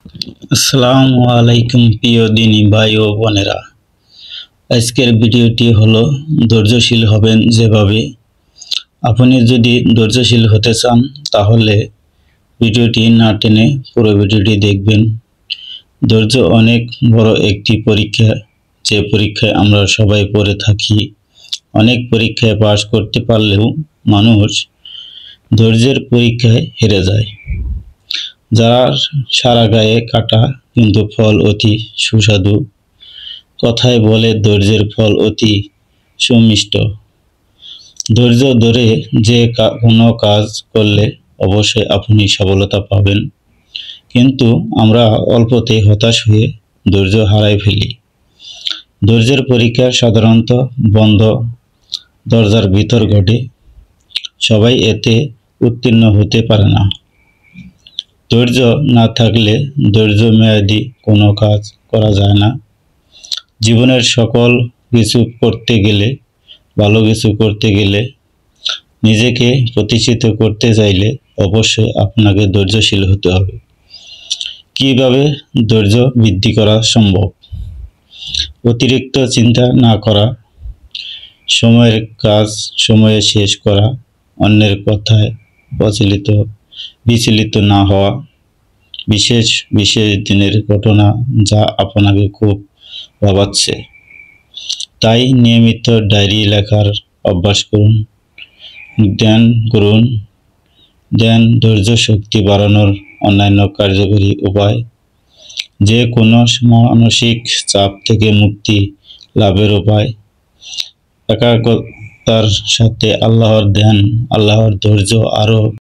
আসসালামু আলাইকুম প্রিয় দিনী ভাই ও বোনেরা। আজকের ভিডিওটি হলো ধৈর্যশীল হবেন যেভাবে। আপনি যদি ধৈর্যশীল হতে চান তাহলে ভিডিওটি না টেনে পুরো ভিডিওটি দেখবেন। ধৈর্য অনেক বড় একটি পরীক্ষা, যে পরীক্ষায় আমরা সবাই পড়ে থাকি। অনেক পরীক্ষায় পাশ করতে পারলেও মানুষ ধৈর্যের পরীক্ষায় হেরে যায়। যার সারা গায়ে কাটা কিন্তু ফল অতি সুস্বাদু। কথায় বলে ধৈর্যের ফল অতি সুমিষ্ট। ধৈর্য ধরে যে কোনো কাজ করলে অবশ্যই আপনি সফলতা পাবেন, কিন্তু আমরা অল্পতে হতাশ হয়ে ধৈর্য হারাই ফেলি। ধৈর্যের পরীক্ষা সাধারণত বন্ধ দরজার ভিতর ঘটে, সবাই এতে উত্তীর্ণ হতে পারে না। ধৈর্য না থাকলে ধৈর্য মেয়াদি কোনো কাজ করা যায় না। জীবনের সকল কিছু করতে গেলে, ভালো কিছু করতে গেলে, নিজেকে প্রতিষ্ঠিত করতে চাইলে অবশ্যই আপনাকে ধৈর্যশীল হতে হবে। কিভাবে ধৈর্য বৃদ্ধি করা সম্ভব? অতিরিক্ত চিন্তা না করা, সময়ের কাজ সময়ে শেষ করা, অন্যের কথায় বিচলিত না হওয়া, বিশেষ বিশেষ দিনের ঘটনা যা আপনাকে খুব ভাবাচ্ছে তাই নিয়মিত ডায়েরি লেখার অভ্যাস করুন। ধ্যান ধৈর্য শক্তি বাড়ানোর অন্যান্য কার্যকরী উপায়। যে কোনো মানসিক চাপ থেকে মুক্তি লাভের উপায়। একাগ্রতার সাথে আল্লাহর ধ্যান, আল্লাহর ধৈর্য আরও